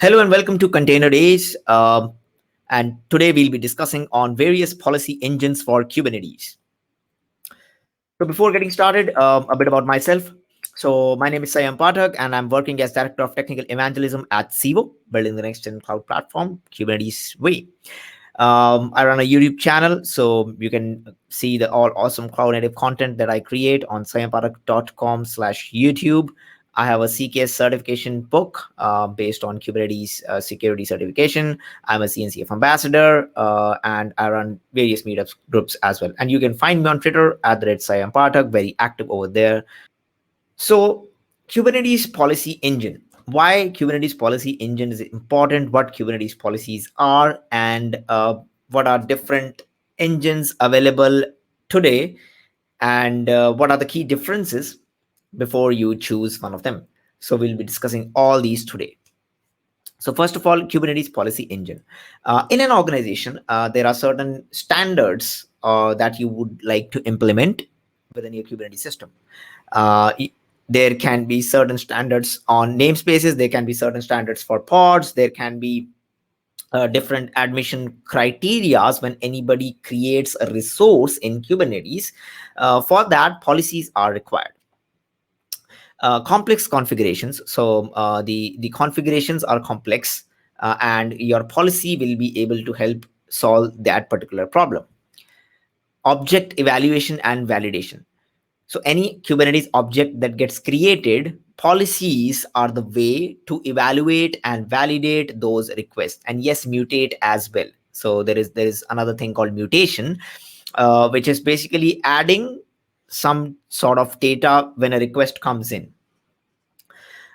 Hello and welcome to Container Days. And today we'll be discussing on various policy engines for Kubernetes. So before getting started, a bit about myself. So my name is Saiyam Pathak, and I'm working as Director of Technical Evangelism at Civo, building the next-gen cloud platform, Kubernetes way. I run a YouTube channel, so you can see the all awesome cloud native content that I create on sayampathak.com/YouTube. I have a CKS certification book based on Kubernetes security certification. I'm a CNCF ambassador, and I run various meetups groups as well. And you can find me on Twitter at the Saiyam Pathak, very active over there. So Kubernetes policy engine. Why Kubernetes policy engine is important, what Kubernetes policies are, and what are different engines available today, and what are the key differences before you choose one of them. So we'll be discussing all these today. So first of all, Kubernetes policy engine. In an organization, there are certain standards that you would like to implement within your Kubernetes system. There can be certain standards on namespaces. There can be certain standards for pods. There can be different admission criterias when anybody creates a resource in Kubernetes. For that, policies are required. Complex configurations. So the configurations are complex, and your policy will be able to help solve that particular problem. Object evaluation and validation. So any Kubernetes object that gets created, policies are the way to evaluate and validate those requests, and yes, mutate as well. So there is another thing called mutation, which is basically adding some sort of data when a request comes in.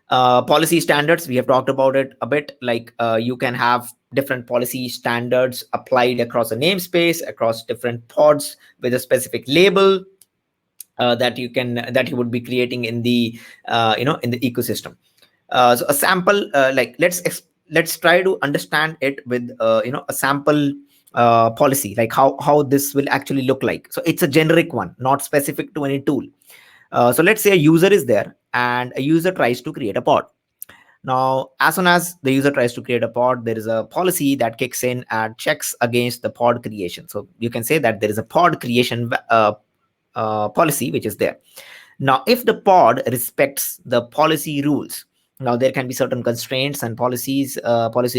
Policy standards, we have talked about it a bit. Like you can have different policy standards applied across a namespace, across different pods with a specific label. That you would be creating in the in the ecosystem. So a sample, like let's try to understand it with a sample policy, like how this will actually look like. So it's a generic one, not specific to any tool. So let's say a user is there and a user tries to create a pod. Now, as soon as the user tries to create a pod, there is a policy that kicks in and checks against the pod creation. So you can say that there is a pod creation policy which is there. Now, if the pod respects the policy rules, now there can be certain constraints and policy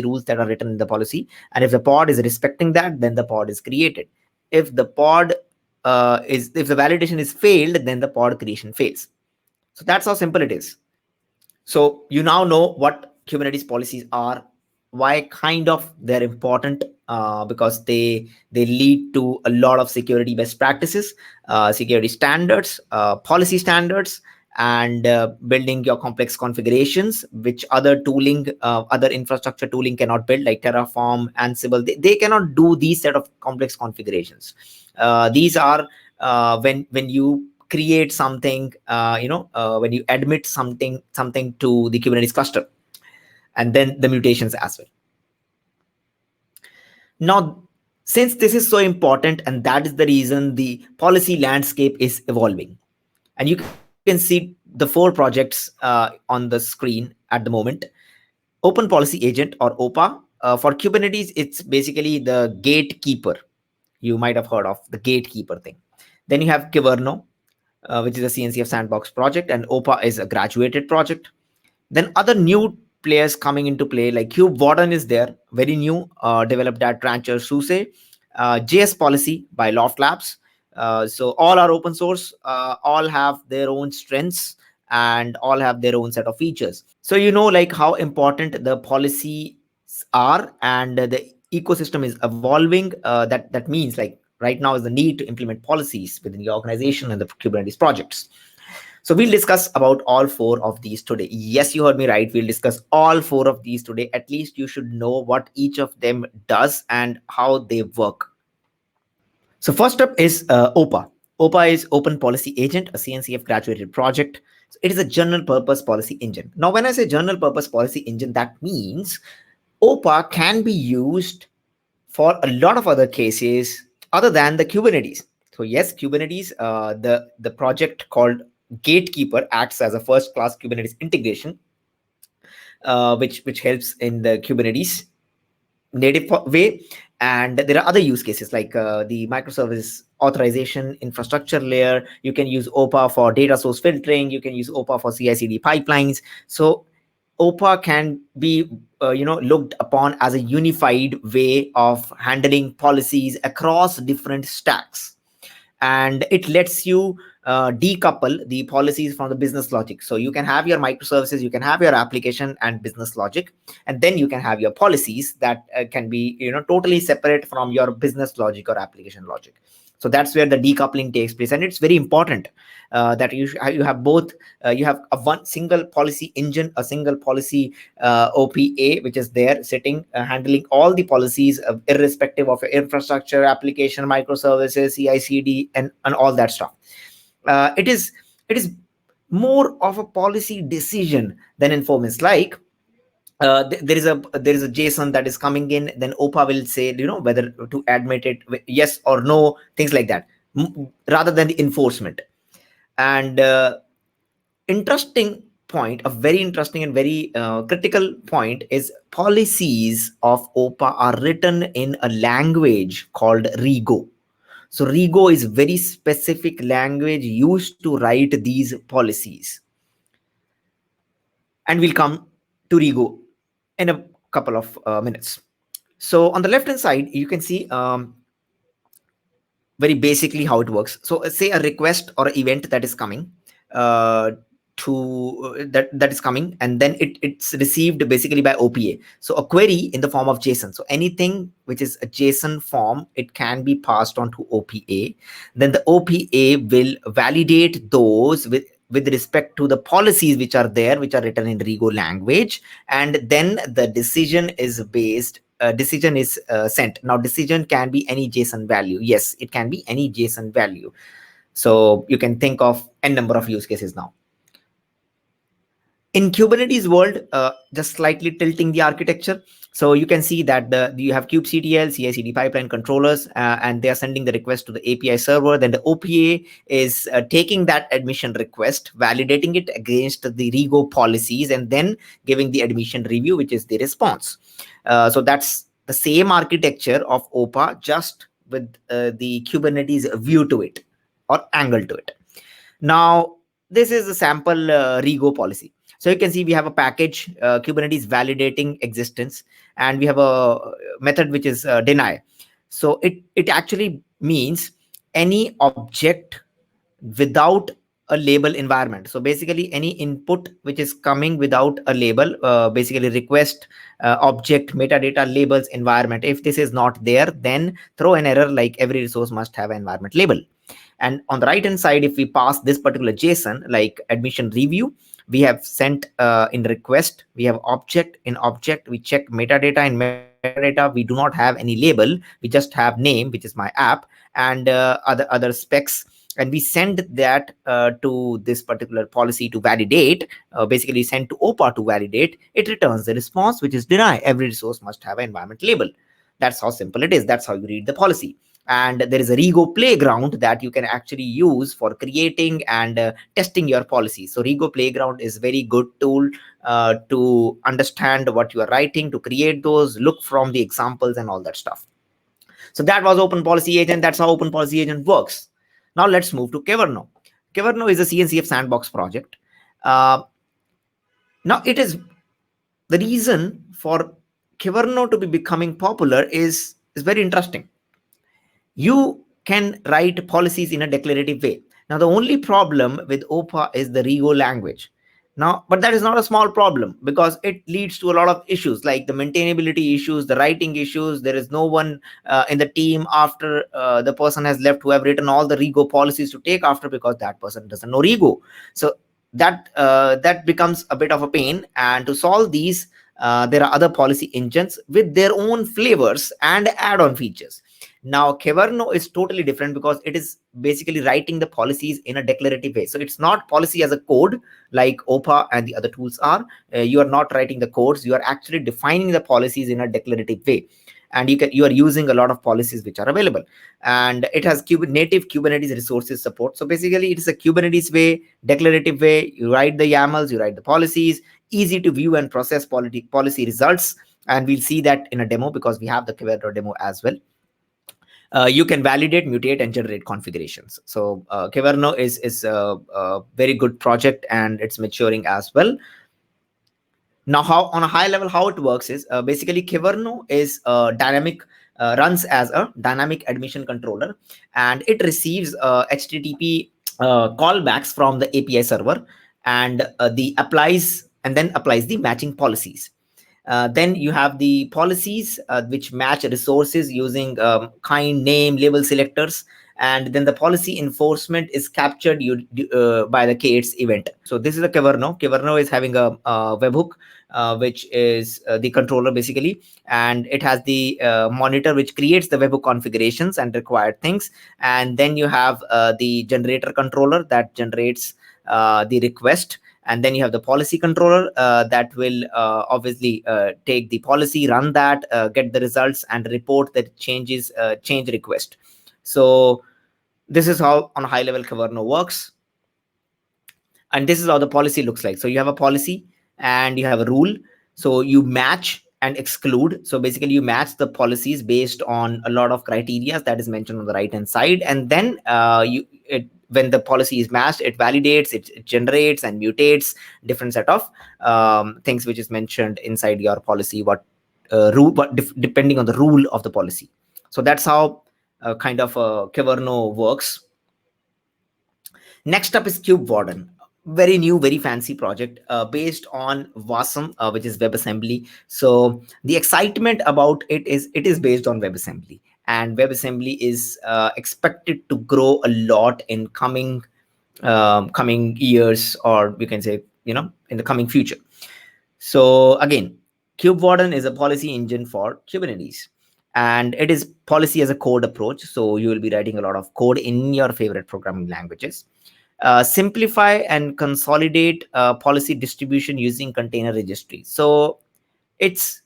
rules that are written in the policy, and if the pod is respecting that, then the pod is created. If the pod if the validation is failed, then the pod creation fails. So that's how simple it is. So you now know what Kubernetes policies are, why kind of they're important, because they lead to a lot of security best practices, security standards, policy standards, and building your complex configurations, which other tooling, other infrastructure tooling cannot build, like Terraform, Ansible. They cannot do these set of complex configurations. These are when you create something, when you admit something to the Kubernetes cluster, and then the mutations as well. Now, since this is so important, and that is the reason the policy landscape is evolving, and you can see the 4 projects on the screen at the moment. Open Policy Agent, or OPA. For Kubernetes, it's basically the gatekeeper. You might have heard of the gatekeeper thing. Then you have Keverno, which is a CNCF sandbox project, and OPA is a graduated project. Then other new players coming into play, like Cube Warden is there, very new, developed at Rancher SUSE. jsPolicy by Loft Labs. So all are open source, all have their own strengths, and all have their own set of features. So you know, like how important the policies are, and the ecosystem is evolving. That means, like, right now is the need to implement policies within the organization and the Kubernetes projects. So we'll discuss about all 4 of these today. Yes, you heard me right. We'll discuss all 4 of these today. At least you should know what each of them does and how they work. So first up is OPA. OPA is Open Policy Agent, a CNCF graduated project. So it is a general purpose policy engine. Now, when I say general purpose policy engine, that means OPA can be used for a lot of other cases other than the Kubernetes. So yes, Kubernetes, the project called Gatekeeper acts as a first-class Kubernetes integration. which helps in the Kubernetes native way. And there are other use cases like the microservice authorization infrastructure layer. You can use OPA for data source filtering. You can use OPA for CI/CD pipelines. So OPA can be looked upon as a unified way of handling policies across different stacks, and it lets you decouple the policies from the business logic. So you can have your microservices, you can have your application and business logic, and then you can have your policies that can be totally separate from your business logic or application logic. So that's where the decoupling takes place, and it's very important that you have both. You have a one single policy engine, a single policy OPA, which is there sitting handling all the policies irrespective of your infrastructure, application, microservices, CI/CD, and all that stuff. It is more of a policy decision than informance. Like there is a JSON that is coming in, then OPA will say whether to admit it yes or no, things like that, rather than the enforcement. And interesting point, a very interesting and very critical point, is policies of OPA are written in a language called Rego. So Rego is very specific language used to write these policies, and we'll come to Rego in a couple of minutes. So on the left hand side, you can see very basically how it works. So say a request or an event that is coming that is coming, and then it's received basically by OPA. So a query in the form of JSON. So anything which is a JSON form, it can be passed on to OPA. Then the OPA will validate those with respect to the policies which are there, which are written in Rego language, and then the decision is sent. Now decision can be any JSON value. Yes, it can be any JSON value. So you can think of n number of use cases now. In Kubernetes world, just slightly tilting the architecture. So you can see that you have kubectl, CI/CD pipeline controllers, and they are sending the request to the API server. Then the OPA is taking that admission request, validating it against the Rego policies, and then giving the admission review, which is the response. So that's the same architecture of OPA, just with the Kubernetes view to it or angle to it. Now, this is a sample Rego policy. So you can see we have a package, Kubernetes validating existence, and we have a method which is deny. So it actually means any object without a label environment. So basically any input which is coming without a label, basically request, object, metadata, labels, environment. If this is not there, then throw an error like every resource must have an environment label. And on the right hand side, if we pass this particular JSON like admission review, we have sent in request, we have object. In object, we check metadata. In metadata, we do not have any label, we just have name, which is my app, and other specs, and we send that to this particular policy to validate, basically send to OPA to validate. It returns the response, which is deny. Every resource must have an environment label. That's how simple it is. That's how you read the policy. And there is a Rego playground that you can actually use for creating and testing your policy. So Rego playground is very good tool to understand what you are writing, to create those, look from the examples and all that stuff. So that was Open Policy Agent. That's how Open Policy Agent works. Now let's move to Keverno. Keverno is a CNCF sandbox project. Now it is the reason for Keverno to be becoming popular is very interesting. You can write policies in a declarative way. Now, the only problem with OPA is the Rego language. Now, but that is not a small problem, because it leads to a lot of issues like the maintainability issues, the writing issues. There is no one in the team after the person has left who have written all the Rego policies to take after, because that person doesn't know Rego. So that becomes a bit of a pain. And to solve these, there are other policy engines with their own flavors and add-on features. Now, Keverno is totally different because it is basically writing the policies in a declarative way. So it's not policy as a code like OPA and the other tools are. You are not writing the codes. You are actually defining the policies in a declarative way. And you are using a lot of policies which are available. And it has native Kubernetes resources support. So basically, it is a Kubernetes way, declarative way. You write the YAMLs, you write the policies. easy to view and process policy results. And we'll see that in a demo because we have the Kyverno demo as well. You can validate, mutate, and generate configurations. So Keverno is a very good project, and it's maturing as well. Now, how on a high level, how it works is basically Keverno is dynamic, runs as a dynamic admission controller, and it receives HTTP callbacks from the API server, and then applies the matching policies. Then you have the policies which match resources using kind, name, label selectors, and then the policy enforcement is captured by the K8s event. So this is a Keverno. Keverno is having a webhook, which is the controller basically, and it has the monitor which creates the webhook configurations and required things. And then you have the generator controller that generates the request. And then you have the policy controller that will obviously take the policy, run that, get the results, and report the change request. So this is how on a high level Keverno works. And this is how the policy looks like. So you have a policy and you have a rule. So you match and exclude. So basically you match the policies based on a lot of criteria that is mentioned on the right hand side. And then when the policy is matched, it validates, it generates and mutates different set of things which is mentioned inside your policy, depending on the rule of the policy. So that's how kind of Keverno works. Next up is Cube Warden. Very new, very fancy project based on Wasm, which is WebAssembly. So the excitement about it is based on WebAssembly. And WebAssembly is expected to grow a lot in coming years, or you can say, in the coming future. So again, Cube Warden is a policy engine for Kubernetes, and it is policy as a code approach. So you will be writing a lot of code in your favorite programming languages. Simplify and consolidate policy distribution using container registry. So it's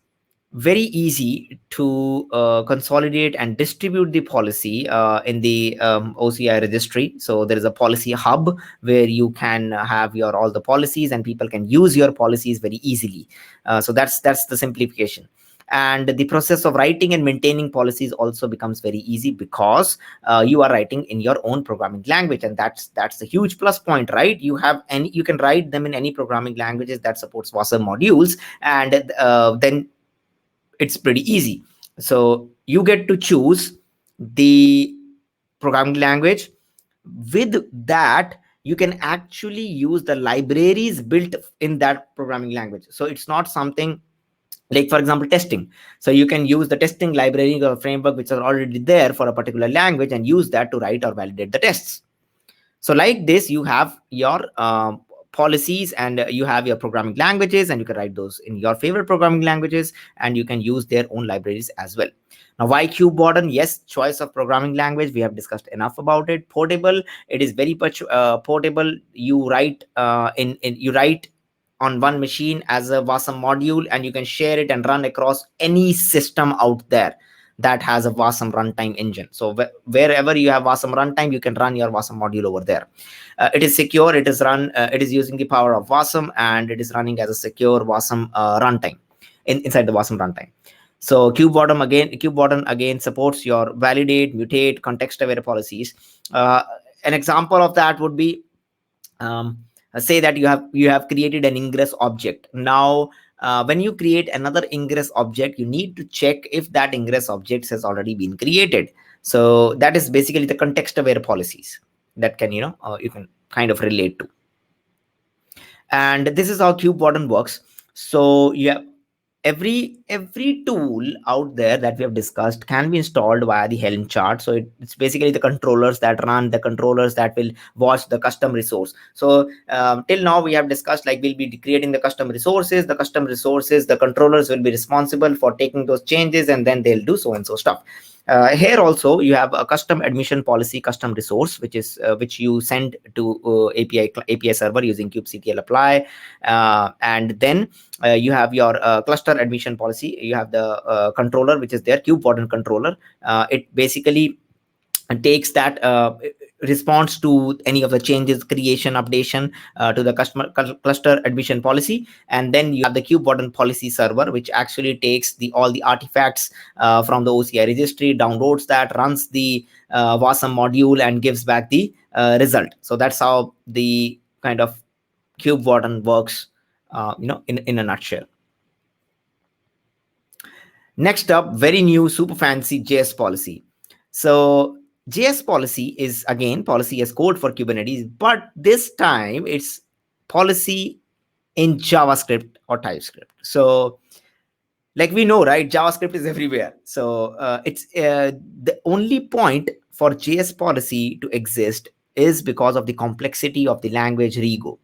very easy to consolidate and distribute the policy in the OCI registry. So there is a policy hub where you can have all the policies, and people can use your policies very easily. So that's the simplification. And the process of writing and maintaining policies also becomes very easy because you are writing in your own programming language, and that's a huge plus point, right? You can write them in any programming languages that supports Wasm modules, and then it's pretty easy. So you get to choose the programming language. With that, you can actually use the libraries built in that programming language. So it's not something like, for example, testing. So you can use the testing library or framework which are already there for a particular language and use that to write or validate the tests. So like this, you have your policies, and you have your programming languages, and you can write those in your favorite programming languages, and you can use their own libraries as well. Now, why Cube Warden? Yes, choice of programming language. We have discussed enough about it. Portable. It is very much portable. You write you write on one machine as a Wasm module, and you can share it and run across any system out there that has a Wasm runtime engine. So wherever you have Wasm runtime, you can run your Wasm module over there. It is secure. It is using the power of Wasm, and it is running as a secure Wasm runtime inside the Wasm runtime. So Cube Warden again supports your validate, mutate, context-aware policies. An example of that would be, say that you have created an ingress object. Now, when you create another ingress object, you need to check if that ingress object has already been created. So that is basically the context-aware policies that can you can kind of relate to. And this is how Cube Warden works. So every tool out there that we have discussed can be installed via the Helm chart. So it's basically the controllers that run, the controllers that will watch the custom resource. So till now we have discussed, like, we'll be creating the custom resources. The controllers will be responsible for taking those changes, and then they'll do so and so stuff. Here also you have a custom admission policy custom resource, which you send to API server using kubectl apply, and then you have your cluster admission policy. You have the controller which is there, Cube Warden controller. It basically takes that responds to any of the changes, creation, updation to the customer cluster admission policy. And then you have the Cube Warden policy server, which actually takes all the artifacts from the OCI registry, downloads that, runs the WASM module, and gives back the result. So that's how the kind of Cube Warden works, in a nutshell. Next up, very new, super fancy jsPolicy. So jsPolicy is again policy as code for Kubernetes, but this time it's policy in JavaScript or TypeScript. So like we know, right, JavaScript is everywhere. So it's the only point for jsPolicy to exist is because of the complexity of the language Rego,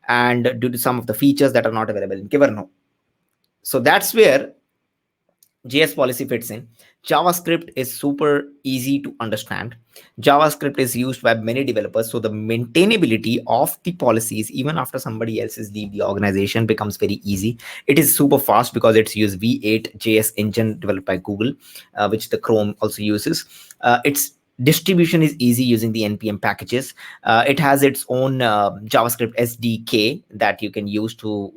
and due to some of the features that are not available in Keverno. So that's where jsPolicy fits in. JavaScript is super easy to understand. JavaScript is used by many developers, so the maintainability of the policies, even after somebody else is leave the organization, becomes very easy. It is super fast because it's used V8 JS engine developed by Google, which the Chrome also uses. Its distribution is easy using the npm packages. It has its own JavaScript SDK that you can use to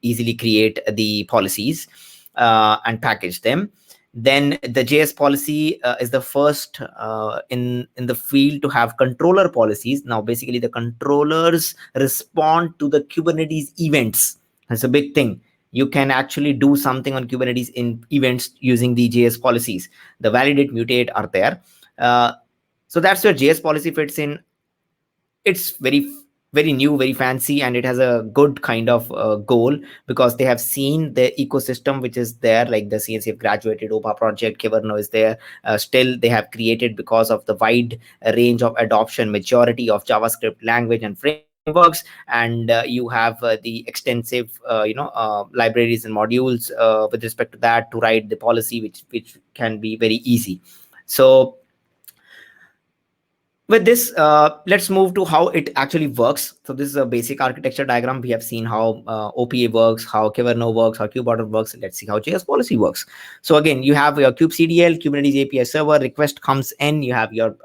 easily create the policies and package them. Then the jsPolicy is the first in the field to have controller policies. Now basically the controllers respond to the Kubernetes events. That's a big thing. You can actually do something on Kubernetes in events using the jsPolicies. The validate, mutate are there. So that's where jsPolicy fits in. It's very new, very fancy, and it has a good kind of goal, because they have seen the ecosystem which is there, like the CNCF graduated OPA project, Keverno is there. Still they have created, because of the wide range of adoption, majority of JavaScript language and frameworks, and you have the extensive libraries and modules with respect to that to write the policy, which can be very easy. So with this, let's move to how it actually works. So this is a basic architecture diagram. We have seen how OPA works, how Keverno works, how Cube Warden works. Let's see how jsPolicy works. So again, you have your kubectl, Kubernetes API server, request comes in. You have your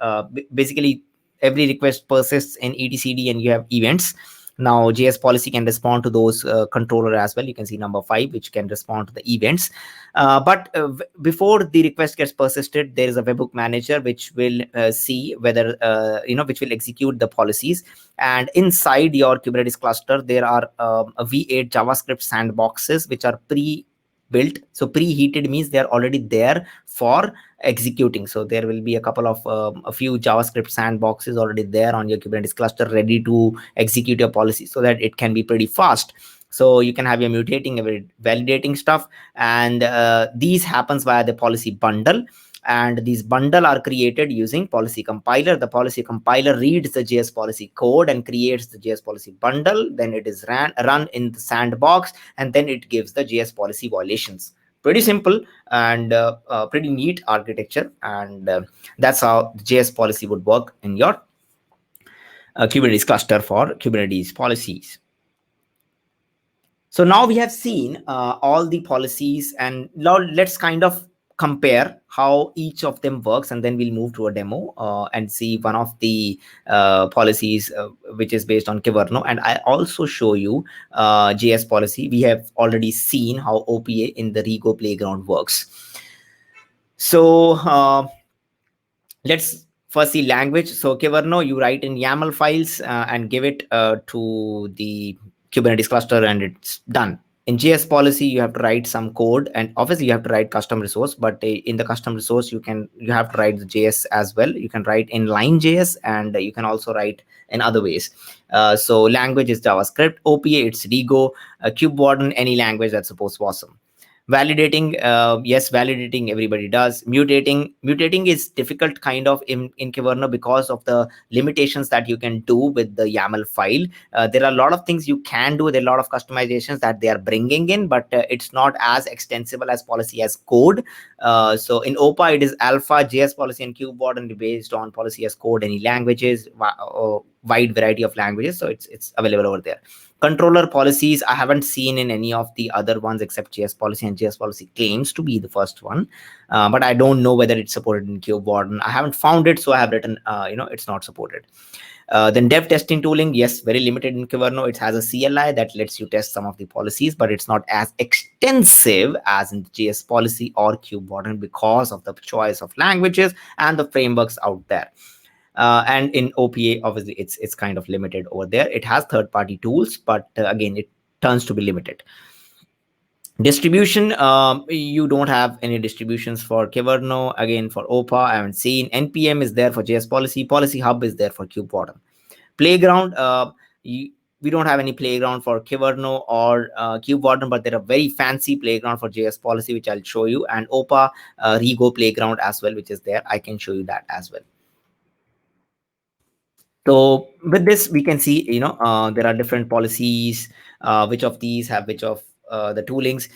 basically every request persists in etcd, and you have events. Now jsPolicy can respond to those controller as well. You can see number 5, which can respond to the events. But before the request gets persisted, there is a webhook manager which will see whether which will execute the policies. And inside your Kubernetes cluster, there are a V8 JavaScript sandboxes which are pre-built. So preheated means they are already there for executing. So there will be a couple of a few JavaScript sandboxes already there on your Kubernetes cluster, ready to execute your policy, so that it can be pretty fast. So you can have your mutating, validating stuff, and these happens via the policy bundle. And these bundle are created using policy compiler. The policy compiler reads the jsPolicy code and creates the jsPolicy bundle. Then it is run in the sandbox, and then it gives the jsPolicy violations. Pretty simple and pretty neat architecture, and that's how jsPolicy would work in your Kubernetes cluster for Kubernetes policies. So now we have seen all the policies, and now let's kind of compare how each of them works, and then we'll move to a demo and see one of the policies which is based on Keverno. And I also show you jsPolicy. We have already seen how OPA in the Rego playground works. So let's first see language. So Keverno, you write in YAML files and give it to the Kubernetes cluster, and it's done. In jsPolicy, you have to write some code, and obviously you have to write custom resource, but in the custom resource, you have to write the JS as well. You can write inline JS, and you can also write in other ways. So language is JavaScript. OPA, it's Rego. Cube Warden, any language that supports WASM. Validating, yes, validating everybody does. Mutating is difficult kind of in Keverno because of the limitations that you can do with the YAML file. There are a lot of things you can do. There are a lot of customizations that they are bringing in, but it's not as extensible as policy as code. So in OPA, it is alpha, jsPolicy, and Cube Warden based on policy as code, any languages, wide variety of languages. So it's available over there. Controller policies I haven't seen in any of the other ones except jsPolicy, and jsPolicy claims to be the first one, but I don't know whether it's supported in Cube Warden. I haven't found it, so I have written it's not supported. Then dev testing tooling, yes, very limited in Keverno. It has a CLI that lets you test some of the policies, but it's not as extensive as in jsPolicy or Cube Warden because of the choice of languages and the frameworks out there. And in OPA, obviously, it's kind of limited over there. It has third-party tools, but again, it turns to be limited. Distribution, you don't have any distributions for Keverno. Again, for OPA, I haven't seen. NPM is there for jsPolicy. Policy Hub is there for Cube Warden. Playground, we don't have any playground for Keverno or Cube Warden, but there are very fancy playground for jsPolicy, which I'll show you, and OPA Rego playground as well, which is there. I can show you that as well. So with this, we can see, there are different policies, which of these have which of the toolings.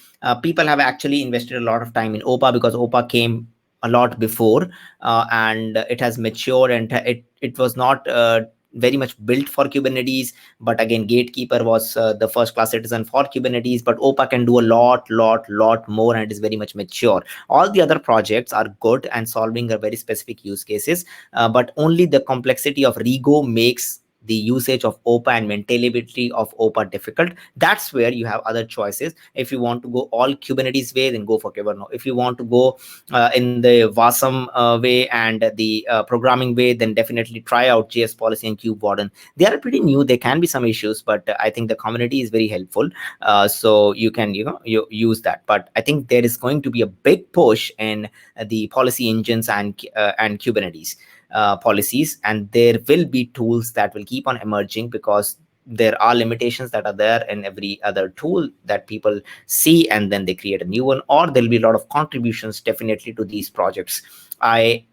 People have actually invested a lot of time in OPA because OPA came a lot before, and it has matured, and it was not very much built for Kubernetes. But again, Gatekeeper was the first class citizen for Kubernetes, but OPA can do a lot more, and it is very much mature. All the other projects are good and solving a very specific use cases, but only the complexity of Rego makes the usage of OPA and maintainability of OPA difficult. That's where you have other choices. If you want to go all Kubernetes way, then go for Keverno. If you want to go in the Wasm way and the programming way, then definitely try out jsPolicy and Cube Warden. They are pretty new. There can be some issues, but I think the community is very helpful. So you can you use that. But I think there is going to be a big push in the policy engines and Kubernetes policies, and there will be tools that will keep on emerging because there are limitations that are there in every other tool that people see, and then they create a new one, or there'll be a lot of contributions definitely to these projects. I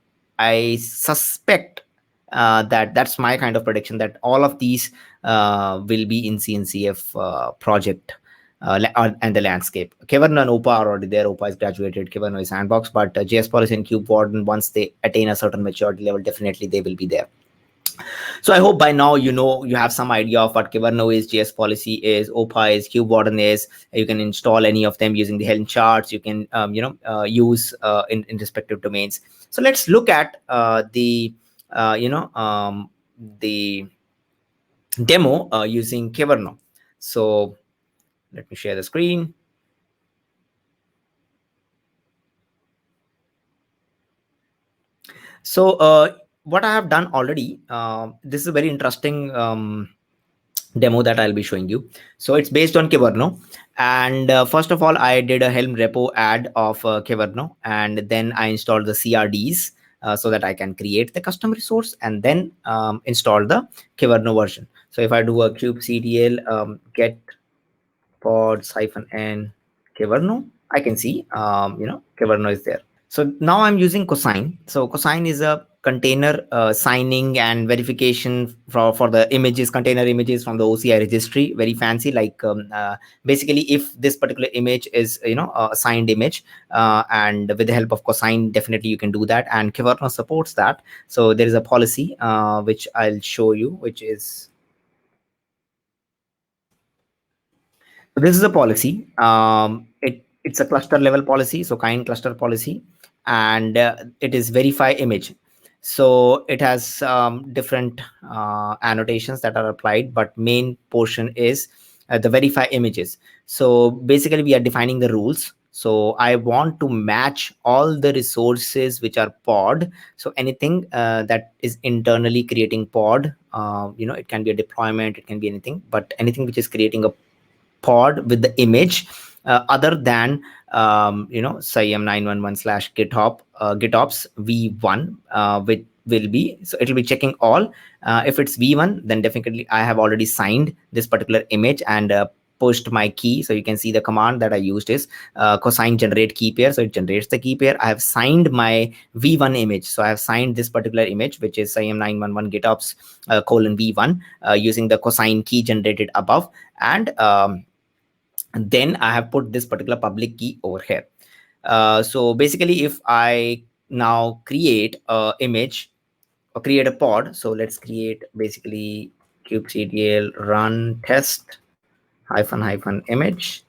suspect that's my kind of prediction, that all of these will be in CNCF project and the landscape. Keverno and OPA are already there. OPA is graduated, Keverno is sandbox, but jsPolicy and Cube Warden, once they attain a certain maturity level, definitely they will be there. So I hope by now you have some idea of what Keverno is, jsPolicy is, OPA is, Cube Warden is. You can install any of them using the Helm charts. You can use in respective domains. So let's look at the demo using Keverno. So let me share the screen. So what I have done already, this is a very interesting demo that I'll be showing you. So it's based on Keverno. And first of all, I did a Helm repo add of Keverno, and then I installed the CRDs so that I can create the custom resource and then install the Keverno version. So if I do a kubectl get pods-n Keverno, I can see Keverno is there. So now I'm using Cosine. So Cosine is a container signing and verification for the images, container images from the OCI registry. Very fancy. Like basically, if this particular image is a signed image, and with the help of Cosine, definitely you can do that. And Keverno supports that. So there is a policy which I'll show you, which is. So this is a policy. It's a cluster level policy, so kind cluster policy, and it is verify image. So it has different annotations that are applied, but main portion is the verify images. So basically, we are defining the rules. So I want to match all the resources which are pod. So anything that is internally creating pod, it can be a deployment, it can be anything, but anything which is creating a pod with the image other than Saiyam 911/GitHub GitOps v1, which will be, so it will be checking all. If it's v1, then definitely I have already signed this particular image and pushed my key. So you can see the command that I used is cosine generate key pair. So it generates the key pair. I have signed my v1 image. So I have signed this particular image, which is Saiyam 911 GitOps :v1 using the cosine key generated above. And then I have put this particular public key over here. So basically, if I now create a image or create a pod, so let's create basically kubectl run test -image,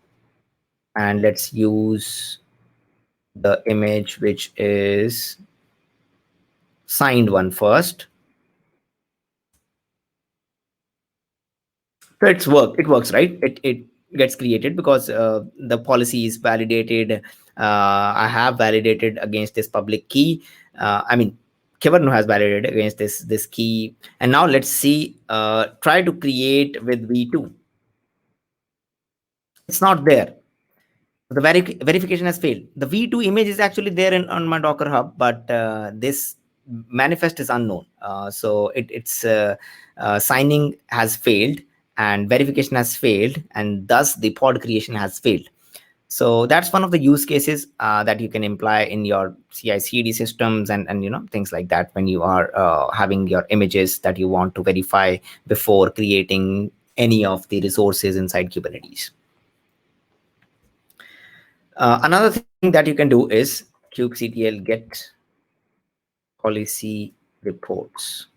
and let's use the image which is signed one first. So it works, right? It gets created because the policy is validated. I have validated against this public key. I mean, Keverno has validated against this key. And now let's see, try to create with v2. It's not there. The verification has failed. The v2 image is actually there on my Docker Hub, but this manifest is unknown. So it's signing has failed and verification has failed, and thus the pod creation has failed. So that's one of the use cases that you can imply in your CI/CD systems and things like that when you are having your images that you want to verify before creating any of the resources inside Kubernetes. Another thing that you can do is kubectl get policy reports.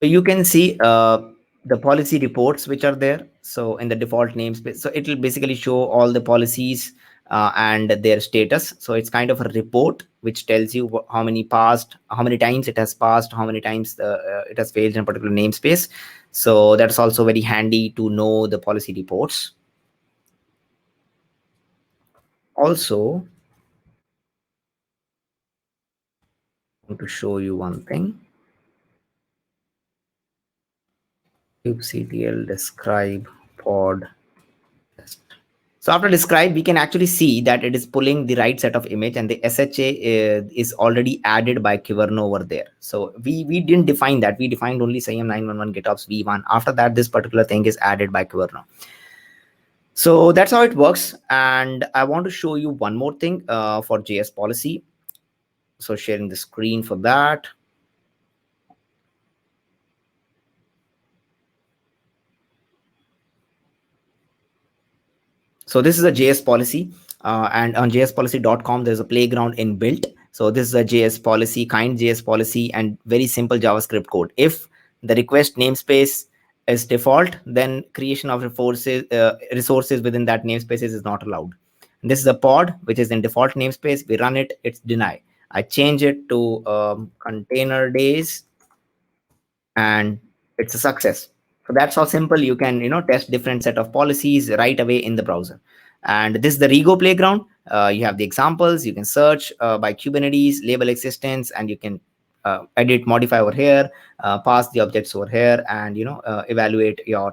So you can see the policy reports which are there. So in the default namespace, so it will basically show all the policies and their status. So it's kind of a report which tells you how many passed, how many times it has passed, how many times it has failed in a particular namespace. So that's also very handy to know the policy reports. Also, I want to show you one thing. kubectl describe pod test. So after describe, we can actually see that it is pulling the right set of image, and the SHA is already added by Keverno over there. So we didn't define that. We defined only Saiyam 911 GitOps v1. After that, this particular thing is added by Keverno. So that's how it works. And I want to show you one more thing for jsPolicy. So sharing the screen for that. So this is a jsPolicy, and on jsPolicy.com, there's a playground inbuilt. So this is a jsPolicy, kind jsPolicy, and very simple JavaScript code. If the request namespace is default, then creation of resources within that namespace is not allowed. And this is a pod, which is in default namespace. We run it, it's deny. I change it to ContainerDays, and it's a success. So that's how simple you can test different set of policies right away in the browser. And this is the Rego playground. You have the examples. You can search by Kubernetes, label existence, and you can edit, modify over here, pass the objects over here, and evaluate your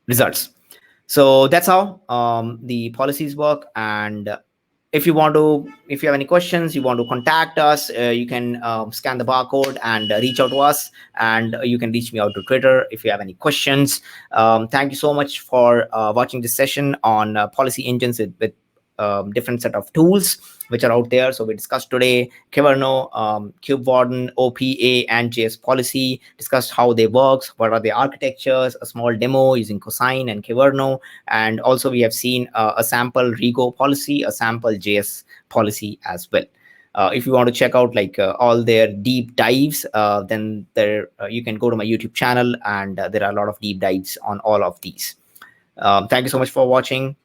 results. So that's how the policies work. And if you have any questions, you want to contact us, you can scan the barcode and reach out to us, and you can reach me out to Twitter if you have any questions. Thank you so much for watching this session on policy engines with different set of tools which are out there. So we discussed today Keverno, Cube Warden, OPA, and jsPolicy. Discussed how they work, what are the architectures, a small demo using Cosine and Keverno, and also we have seen a sample Rego policy, a sample jsPolicy as well. If you want to check out all their deep dives, then you can go to my YouTube channel, and there are a lot of deep dives on all of these. Thank you so much for watching.